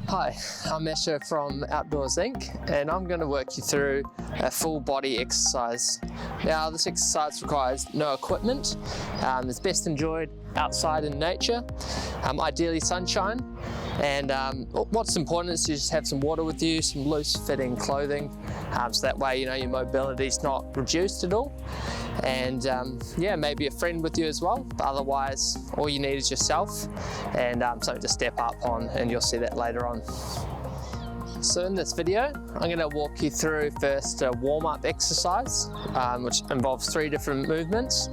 Hi, I'm Asher from Outdoors Inc. and I'm going to work you through a full body exercise. Now this exercise requires no equipment, it's best enjoyed outside in nature, ideally sunshine, and what's important is to just have some water with you, some loose fitting clothing, so that way your mobility is not reduced at all. And yeah, maybe a friend with you as well, but otherwise all you need is yourself and something to step up on, and you'll see that later on. So in this video, I'm going to walk you through first a warm-up exercise, which involves 3 different movements.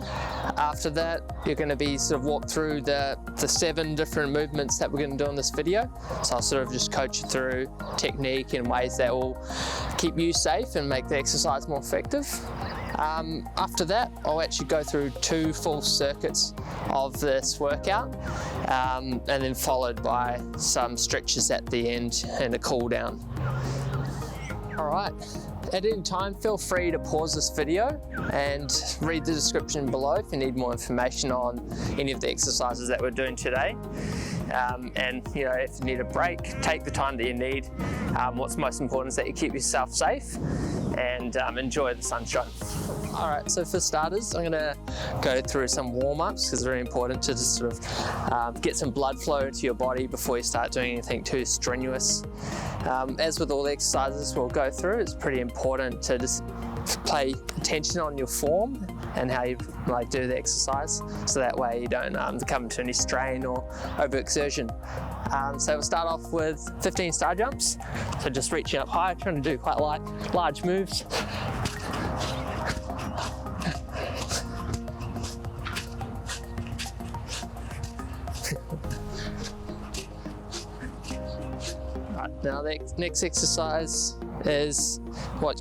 After that, you're going to be walk through the 7 different movements that we're going to do in this video. So I'll just coach you through technique in ways that will keep you safe and make the exercise more effective. After that, I'll actually go through 2 full circuits of this workout, and then followed by some stretches at the end and a cool down. Alright, at any time feel free to pause this video and read the description below if you need more information on any of the exercises that we're doing today. And if you need a break, take the time that you need. What's most important is that you keep yourself safe and enjoy the sunshine. Alright, so for starters, I'm going to go through some warm-ups because it's very important to just get some blood flow into your body before you start doing anything too strenuous. As with all the exercises we'll go through, it's pretty important to just pay attention on your form and how you do the exercise, so that way you don't come into any strain or overexertion. So we'll start off with 15 star jumps, so just reaching up high, trying to do quite large moves. Right, now the next exercise is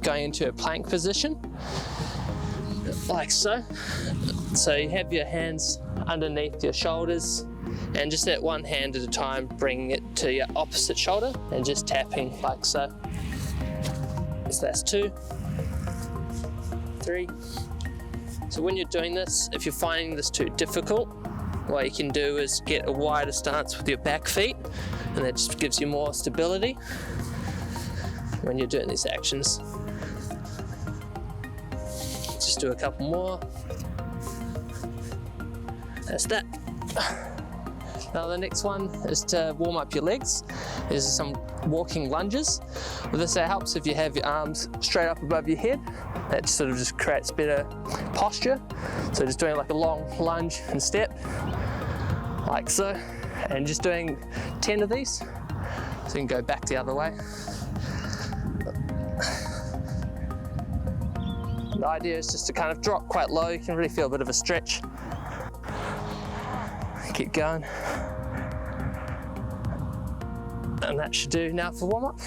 going into a plank position, like so. So you have your hands underneath your shoulders, and just at one hand at a time, bringing it to your opposite shoulder and just tapping like so. So that's 2, 3. So when you're doing this, if you're finding this too difficult, what you can do is get a wider stance with your back feet, and that just gives you more stability when you're doing these actions. Just do a couple more. That's that. Now the next one is to warm up your legs. There's some walking lunges. With this, it helps if you have your arms straight up above your head. That just creates better posture. So just doing like a long lunge and step, like so, and just doing 10 of these. So you can go back the other way. The idea is just to kind of drop quite low. You can really feel a bit of a stretch. Keep going. And that should do now for warm-up.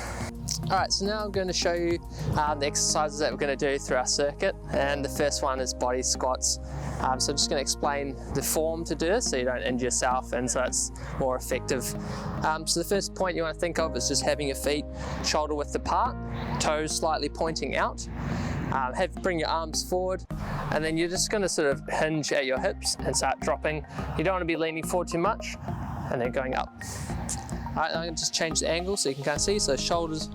Alright, so now I'm going to show you the exercises that we're going to do through our circuit, and the first one is body squats. So I'm just going to explain the form to do this so you don't injure yourself, and so it's more effective. So the first point you want to think of is just having your feet shoulder width apart, toes slightly pointing out. Bring your arms forward, and then you're just going to hinge at your hips and start dropping. You don't want to be leaning forward too much, and then going up. Alright, I'm going to just change the angle so you can kind of see. So shoulders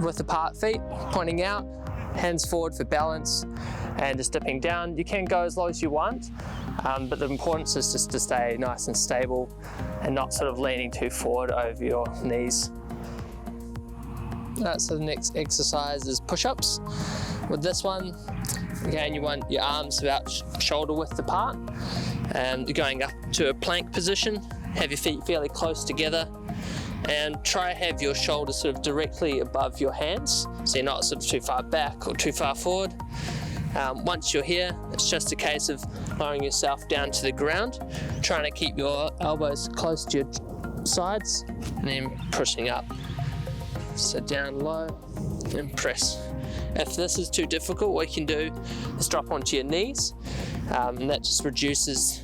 width apart, feet pointing out, hands forward for balance, and just dipping down. You can go as low as you want, but the importance is just to stay nice and stable and not leaning too forward over your knees. Alright, so the next exercise is push-ups. With this one, again, you want your arms about shoulder width apart, and you're going up to a plank position. Have your feet fairly close together, and try to have your shoulders directly above your hands, so you're not too far back or too far forward. Once you're here, it's just a case of lowering yourself down to the ground, trying to keep your elbows close to your sides, and then pushing up. So down low and press. If this is too difficult, what you can do is drop onto your knees, and that just reduces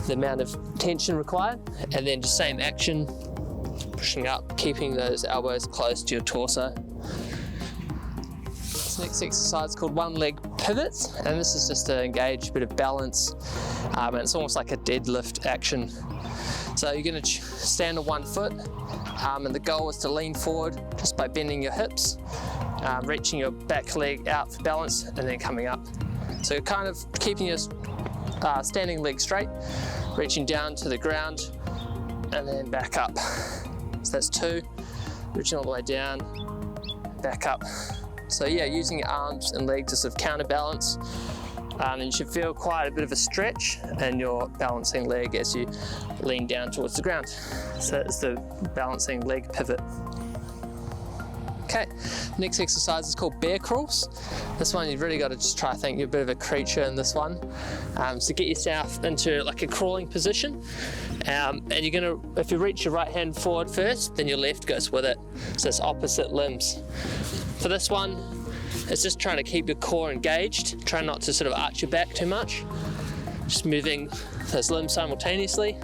the amount of tension required, and then just same action, pushing up, keeping those elbows close to your torso. This next exercise is called one leg pivots, and this is just to engage a bit of balance, and it's almost like a deadlift action. So you're going to stand on one foot, and the goal is to lean forward just by bending your hips, reaching your back leg out for balance, and then coming up. So you're kind of keeping your standing leg straight, reaching down to the ground, and then back up. So that's 2, reaching all the way down, back up. So yeah, using your arms and legs to sort of counterbalance, and you should feel quite a bit of a stretch in your balancing leg as you lean down towards the ground. So it's the balancing leg pivot. Okay, next exercise is called bear crawls. This one you've really got to just try to think you're a bit of a creature in this one. So get yourself into like a crawling position, and you're gonna, if you reach your right hand forward first, then your left goes with it. So it's opposite limbs. For this one, it's just trying to keep your core engaged. Try not to sort of arch your back too much. Just moving those limbs simultaneously.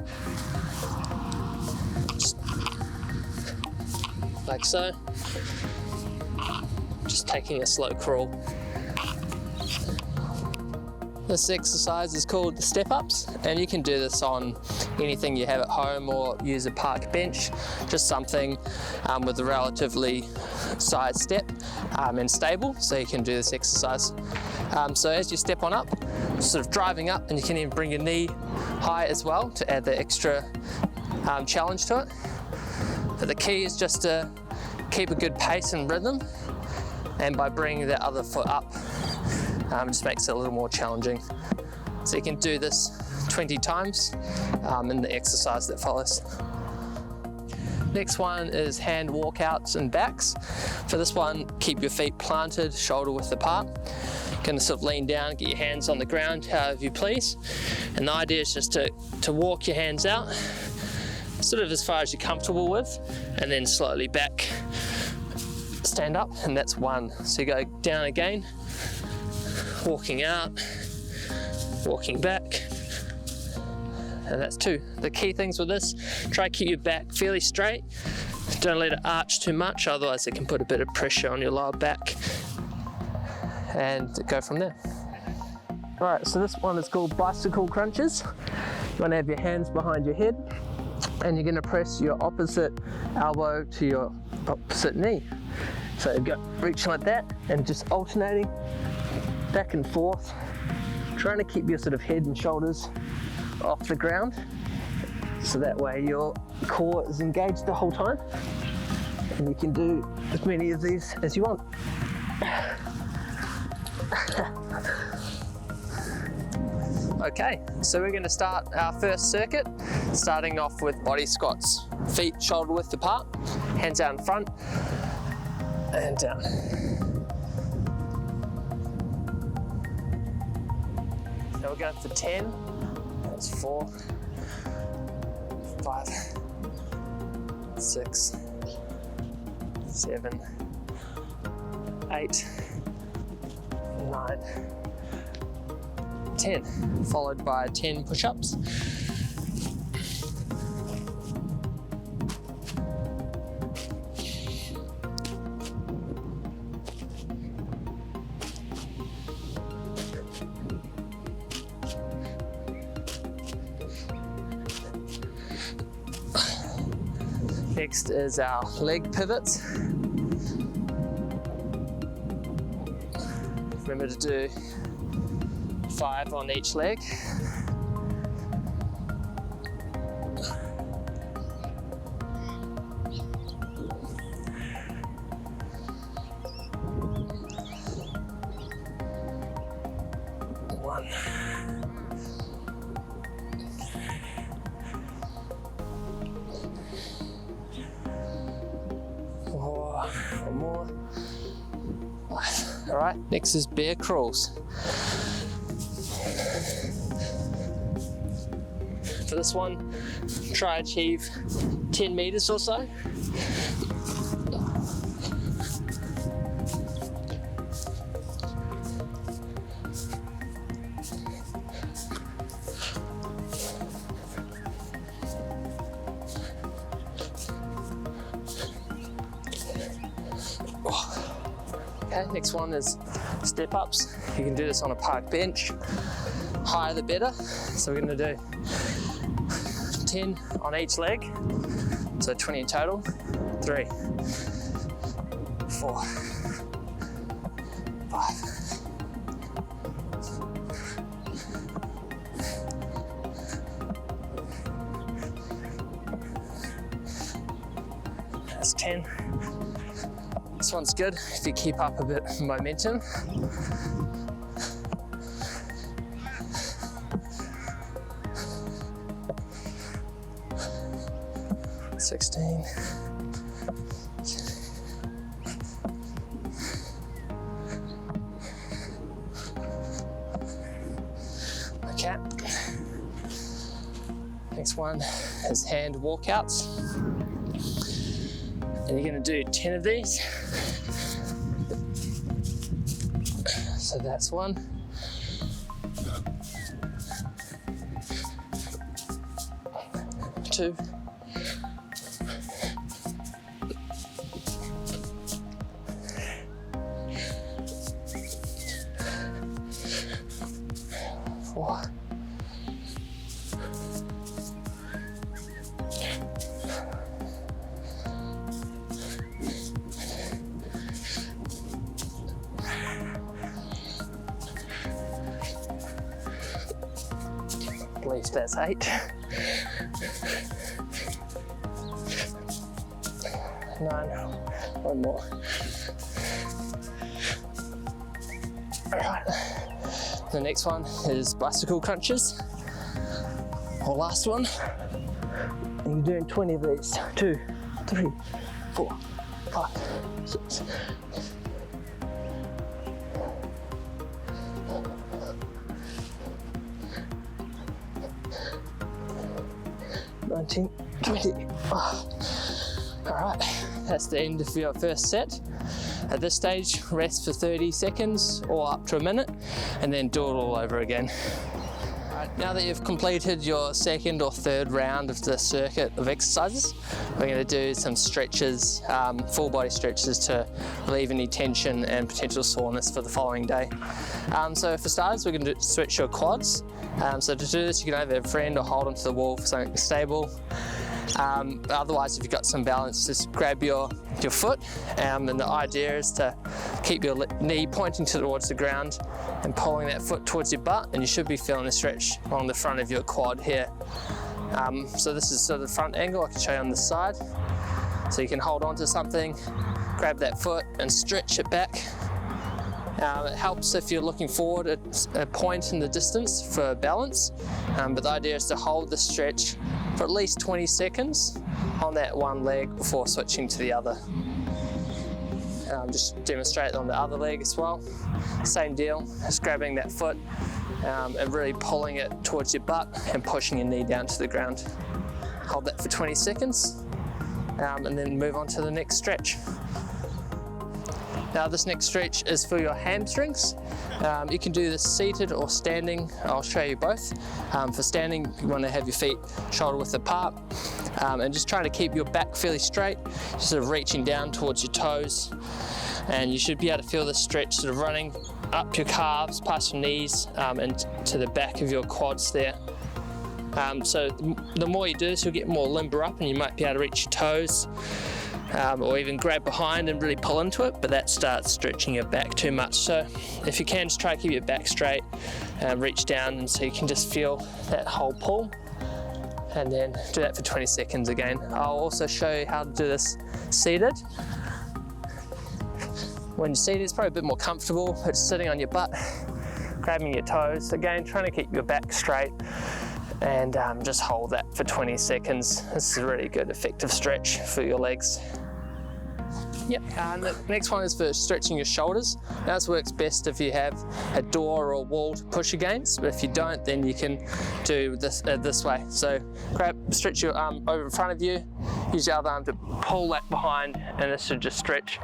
Just like so. Just taking a slow crawl. This exercise is called the step-ups, and you can do this on anything you have at home or use a park bench, just something with a relatively sized step and stable, so you can do this exercise. So as you step on up, sort of driving up, and you can even bring your knee high as well to add the extra challenge to it. But the key is just to keep a good pace and rhythm, and by bringing the other foot up, it just makes it a little more challenging. So you can do this 20 times in the exercise that follows. Next one is hand walkouts and backs. For this one, keep your feet planted, shoulder width apart. You're going to sort of lean down, get your hands on the ground however you please. And the idea is just to walk your hands out, sort of as far as you're comfortable with, and then slowly back. Stand up, and that's 1. So you go down again, walking out, walking back, and that's 2. The key things with this, try to keep your back fairly straight. Don't let it arch too much, otherwise it can put a bit of pressure on your lower back, and go from there. Alright, so this one is called bicycle crunches. You want to have your hands behind your head, and you're going to press your opposite elbow to your opposite knee. So you go reaching like that and just alternating back and forth, trying to keep your sort of head and shoulders off the ground, so that way your core is engaged the whole time, and you can do as many of these as you want. Okay, so we're going to start our first circuit, starting off with body squats. Feet shoulder width apart, hands out in front, and down. Now we're going for 10. That's 4, 5, 6, 7, 8, 9, 10, followed by 10 push-ups. Next is our leg pivots. Remember to do 5 on each leg. One. One more. All right, next is bear crawls. For this one, try achieve 10 meters or so. Okay, next one is step ups. You can do this on a park bench. Higher the better. So we're going to do 10 on each leg, so 20 in total. 3, 4, 5. That's 10. This one's good if you keep up a bit of momentum. $16. Okay. Next one is hand walkouts. And you're going to do 10 of these. So that's 1. 2. 4. 8. I believe that's 8. 9. One more. Alright. The next one is bicycle crunches. Our last one. And you're doing 20 of these. 2, 3, 4, 5, 6. 19, 20. Oh. Alright, that's the end of your first set. At this stage, rest for 30 seconds or up to a minute, and then do it all over again. Now that you've completed your second or third round of the circuit of exercises, we're going to do some stretches, full body stretches to relieve any tension and potential soreness for the following day. So for starters, we're going to stretch your quads. So to do this, you can either have a friend or hold onto the wall for something stable. Otherwise, if you've got some balance, just grab your foot, and the idea is to keep your knee pointing towards the ground and pulling that foot towards your butt, and you should be feeling a stretch along the front of your quad here. So this is sort of the front angle. I can show you on the side. So you can hold on to something, grab that foot and stretch it back. It helps if you're looking forward at a point in the distance for balance, but the idea is to hold the stretch for at least 20 seconds on that one leg before switching to the other. Just demonstrate on the other leg as well. Same deal, just grabbing that foot and really pulling it towards your butt and pushing your knee down to the ground. Hold that for 20 seconds and then move on to the next stretch. Now this next stretch is for your hamstrings. You can do this seated or standing. I'll show you both. For standing, you want to have your feet shoulder width apart and just trying to keep your back fairly straight, just sort of reaching down towards your toes. And you should be able to feel the stretch sort of running up your calves, past your knees and to the back of your quads there. So the more you do this, you'll get more limber up and you might be able to reach your toes. Or even grab behind and really pull into it, but that starts stretching your back too much. So if you can, just try to keep your back straight and reach down, and so you can just feel that whole pull, and then do that for 20 seconds again. I'll also show you how to do this seated. When you're seated, it's probably a bit more comfortable, but sitting on your butt, grabbing your toes, again trying to keep your back straight, and just hold that for 20 seconds. This is a really good effective stretch for your legs. Yep, and the next one is for stretching your shoulders. Now this works best if you have a door or a wall to push against, but if you don't, then you can do this this way. So stretch your arm over in front of you, use your other arm to pull that behind, and this should just stretch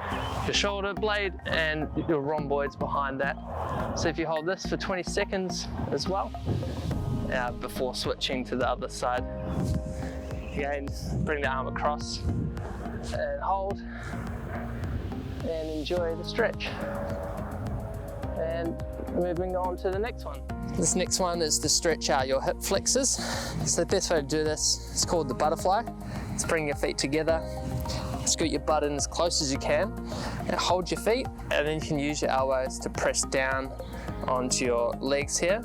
your shoulder blade and your rhomboids behind that. So if you hold this for 20 seconds as well, before switching to the other side. Again, bring the arm across and hold and enjoy the stretch. And moving on to the next one. This next one is to stretch out your hip flexors. So the best way to do this is called the butterfly. It's bring your feet together, scoot your butt in as close as you can, and hold your feet, and then you can use your elbows to press down onto your legs here.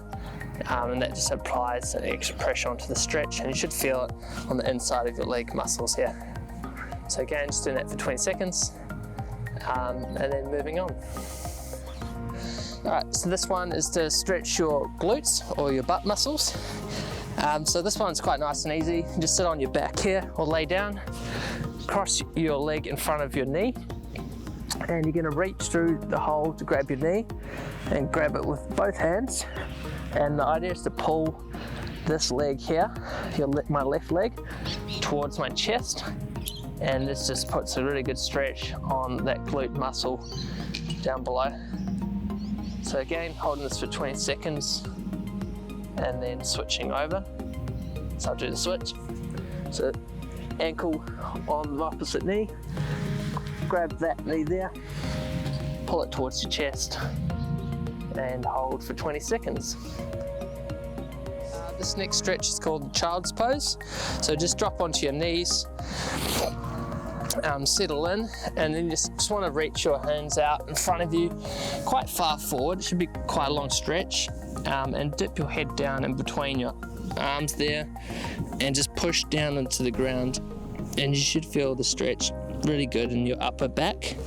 And that just applies an extra pressure onto the stretch, and you should feel it on the inside of your leg muscles here. So again, just doing that for 20 seconds, and then moving on. Alright, so this one is to stretch your glutes or your butt muscles. So this one's quite nice and easy. You just sit on your back here or lay down, cross your leg in front of your knee, and you're going to reach through the hole to grab your knee and grab it with both hands. And the idea is to pull this leg here, my left leg, towards my chest, and this just puts a really good stretch on that glute muscle down below. So again, holding this for 20 seconds and then switching over. So I'll do the switch. So ankle on the opposite knee, grab that knee there, pull it towards your chest and hold for 20 seconds. This next stretch is called child's pose. So just drop onto your knees, settle in, and then you just want to reach your hands out in front of you quite far forward. It should be quite a long stretch, and dip your head down in between your arms there and just push down into the ground, and you should feel the stretch really good in your upper back.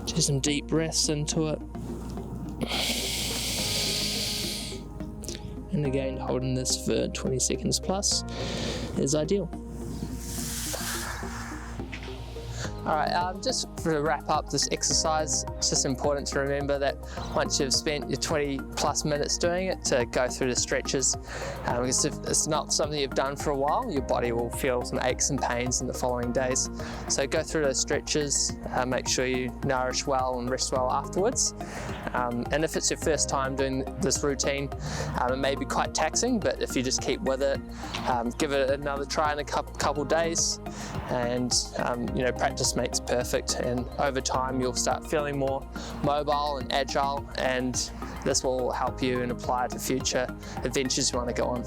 Do some deep breaths into it, and again holding this for 20 seconds plus is ideal. Alright, just to wrap up this exercise, it's just important to remember that once you've spent your 20 plus minutes doing it, to go through the stretches, because if it's not something you've done for a while, your body will feel some aches and pains in the following days. So go through those stretches, make sure you nourish well and rest well afterwards. And if it's your first time doing this routine, it may be quite taxing, but if you just keep with it, give it another try in a couple days, and practice makes perfect, and over time you'll start feeling more mobile and agile, and this will help you and apply to future adventures you want to go on.